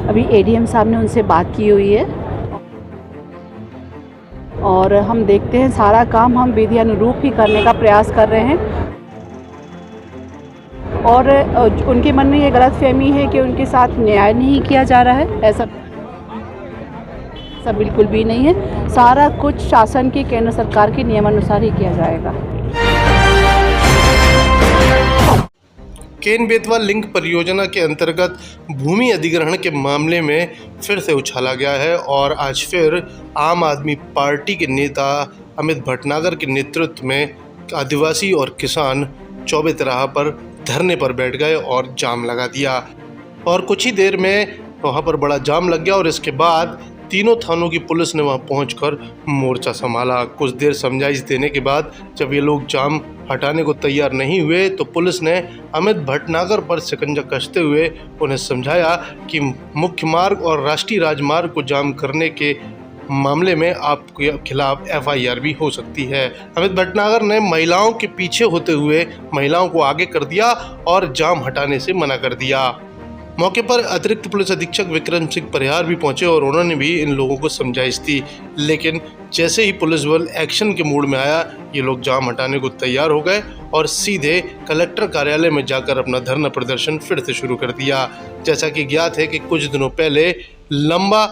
अभी एडीएम साहब ने उनसे बात की हुई है और हम देखते हैं सारा काम हम विधि अनुरूप ही करने का प्रयास कर रहे हैं। और उनके मन में ये गलतफहमी है कि उनके साथ न्याय नहीं किया जा रहा है, ऐसा बिल्कुल भी नहीं है। सारा कुछ शासन के केंद्र सरकार के नियमानुसार ही किया जाएगा। केन बेतवा लिंक परियोजना के अंतर्गत भूमि अधिग्रहण के मामले में फिर से उछाला गया है और आज फिर आम आदमी पार्टी के नेता अमित भटनागर के नेतृत्व में आदिवासी और किसान चौबे तिराहा पर धरने पर बैठ गए और जाम लगा दिया। और कुछ ही देर में वहां पर बड़ा जाम लग गया और इसके बाद तीनों थानों की पुलिस ने वहां पहुंचकर मोर्चा संभाला। कुछ देर समझाइश देने के बाद जब ये लोग जाम हटाने को तैयार नहीं हुए तो पुलिस ने अमित भटनागर पर शिकंजा कसते हुए उन्हें समझाया कि मुख्य मार्ग और राष्ट्रीय राजमार्ग को जाम करने के मामले में आपके खिलाफ एफआईआर भी हो सकती है। अमित भटनागर ने महिलाओं के पीछे होते हुए महिलाओं को आगे कर दिया और जाम हटाने से मना कर दिया। मौके पर अतिरिक्त पुलिस अधीक्षक विक्रम सिंह परिहार भी पहुंचे और उन्होंने भी इन लोगों को समझाइश दी, लेकिन जैसे ही पुलिस बल एक्शन के मूड में आया ये लोग जाम हटाने को तैयार हो गए और सीधे कलेक्टर कार्यालय में जाकर अपना धरना प्रदर्शन फिर से शुरू कर दिया। जैसा कि ज्ञात है कि कुछ दिनों पहले लंबा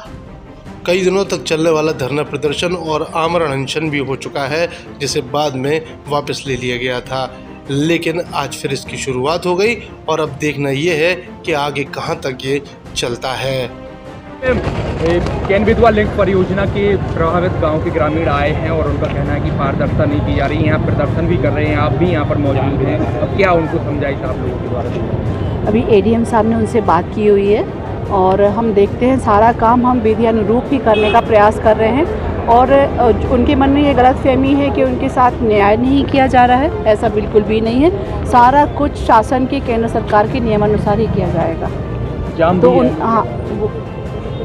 कई दिनों तक चलने वाला धरना प्रदर्शन और आमरण अनशन भी हो चुका है, जिसे बाद में वापस ले लिया गया था, लेकिन आज फिर इसकी शुरुआत हो गई और अब देखना ये है कि आगे कहां तक ये चलता है। केन बेतवा लिंक परियोजना के प्रभावित गांव के ग्रामीण आए हैं और उनका कहना है कि पारदर्शिता नहीं की जा रही है। यहाँ प्रदर्शन भी कर रहे हैं, आप भी यहाँ पर मौजूद हैं, अब क्या उनको समझाइश आप लोगों के द्वारा? अभी एडीएम साहब ने उनसे बात की हुई है और हम देखते हैं सारा काम हम विधि अनुरूप ही करने का प्रयास कर रहे हैं। और उनके मन में ये गलतफहमी है कि उनके साथ न्याय नहीं किया जा रहा है, ऐसा बिल्कुल भी नहीं है। सारा कुछ शासन के केंद्र सरकार के नियमानुसार ही किया जाएगा। जाम तो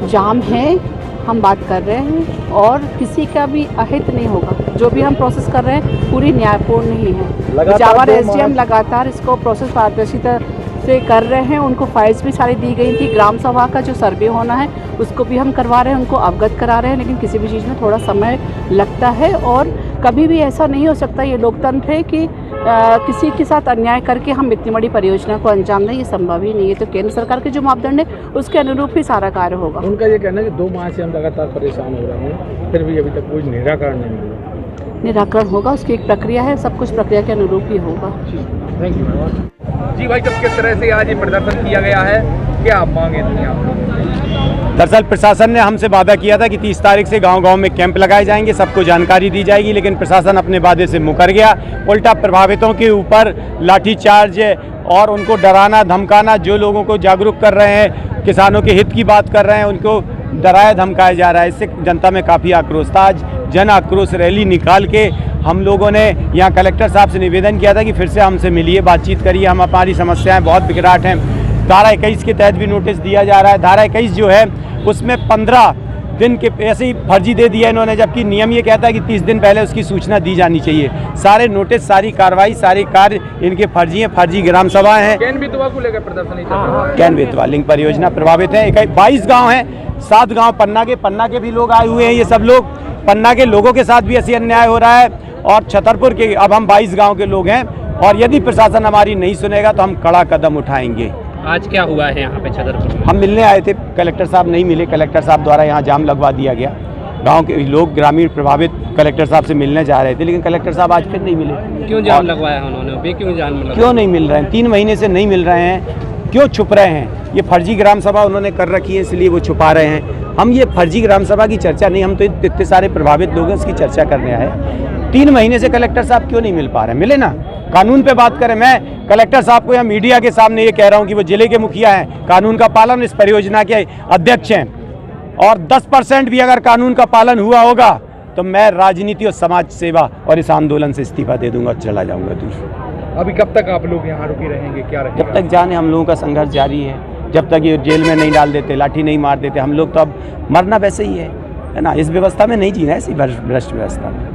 जाम है, हम बात कर रहे हैं और किसी का भी अहित नहीं होगा। जो भी हम प्रोसेस कर रहे हैं पूरी न्यायपूर्ण ही है। जावर एसडीएम लगातार इसको प्रोसेस पारदर्शिता से कर रहे हैं। उनको फाइल्स भी सारी दी गई थी। ग्राम सभा का जो सर्वे होना है उसको भी हम करवा रहे हैं, उनको अवगत करा रहे हैं, लेकिन किसी भी चीज़ में थोड़ा समय लगता है और कभी भी ऐसा नहीं हो सकता, ये लोकतंत्र है कि किसी के साथ अन्याय करके हम इतनी बड़ी परियोजना को अंजाम दें, ये संभव ही नहीं है। तो केंद्र सरकार के जो मापदंड है उसके अनुरूप ही सारा कार्य होगा। उनका ये कहना है कि 2 माह से हम लगातार परेशान हो रहे हैं, फिर भी अभी तक कोई निराकरण नहीं मिला। निराकरण होगा, उसकी एक प्रक्रिया है, सब कुछ प्रक्रिया के अनुरूप ही होगा। Thank you. जी भाई, जब किस तरह से आज ये प्रदर्शन किया गया है, क्या आप मांगे थी आप लोगों ने? दरअसल प्रशासन ने हमसे वादा किया था कि 30 तारीख से गांव-गांव में कैंप लगाए जाएंगे, सबको जानकारी दी जाएगी, लेकिन प्रशासन अपने वादे से मुकर गया। उल्टा प्रभावितों के ऊपर लाठीचार्ज और उनको डराना धमकाना, जो लोगों को जागरूक कर रहे हैं, किसानों के हित की बात कर रहे हैं, उनको डराया धमकाया जा रहा है। इससे जनता में काफ़ी आक्रोश था। आज जन आक्रोश रैली निकाल के हम लोगों ने यहाँ कलेक्टर साहब से निवेदन किया था कि फिर से हमसे मिलिए, बातचीत करिए, हम हमारी समस्याएं बहुत विकराट हैं। धारा 21 के तहत भी नोटिस दिया जा रहा है। धारा 21 जो है उसमें 15 दिन के ऐसे ही फर्जी दे दिया इन्होंने, जबकि नियम ये कहता है कि 30 दिन पहले उसकी सूचना दी जानी चाहिए। सारे नोटिस, सारी कार्रवाई, सारे कार्य इनके फर्जी हैं, फर्जी ग्राम सभाएं हैं। केन बेतवा को लेकर प्रदर्शन नहीं चल रहा है। केन बेतवा लिंक परियोजना प्रभावित है। 22 गाँव हैं, 7 गाँव पन्ना के भी लोग आए हुए हैं। ये सब लोग पन्ना के लोगों के साथ भी ऐसी अन्याय हो रहा है और छतरपुर के अब हम 22 गाँव के लोग हैं और यदि प्रशासन हमारी नहीं सुनेगा तो हम कड़ा कदम उठाएंगे। आज क्या हुआ है यहाँ पे छतरपुर में? हम मिलने आए थे, कलेक्टर साहब नहीं मिले। कलेक्टर साहब द्वारा यहाँ जाम लगवा दिया गया। गांव के लोग ग्रामीण प्रभावित कलेक्टर साहब से मिलने जा रहे थे, लेकिन कलेक्टर साहब आज फिर नहीं मिले। क्यों जाम लगवाया उन्होंने? क्यों जाम लगवाया? क्यों नहीं मिल रहे हैं? 3 महीने से नहीं मिल रहे हैं, क्यों छुप रहे हैं? ये फर्जी ग्राम सभा उन्होंने कर रखी है, इसलिए वो छुपा रहे हैं। हम ये फर्जी ग्राम सभा की चर्चा नहीं, हम तो इतने सारे प्रभावित लोग हैं, इसकी चर्चा करने आए। 3 महीने से कलेक्टर साहब क्यों नहीं मिल पा रहे? मिले ना, कानून पे बात करें। मैं कलेक्टर साहब को या मीडिया के सामने ये कह रहा हूँ कि वो जिले के मुखिया हैं, कानून का पालन, इस परियोजना के अध्यक्ष हैं, और 10% भी अगर कानून का पालन हुआ होगा तो मैं राजनीति और समाज सेवा और इस आंदोलन से इस्तीफा दे दूंगा और चला जाऊंगा दूर। अभी कब तक आप लोग यहाँ रुके रहेंगे, क्या रहेगा? जब तक जाने, हम लोगों का संघर्ष जारी है। जब तक ये जेल में नहीं डाल देते, लाठी नहीं मार देते, हम लोग तो अब मरना वैसे ही है ना। इस व्यवस्था में नहीं जीना है, इसी भ्रष्ट व्यवस्था में।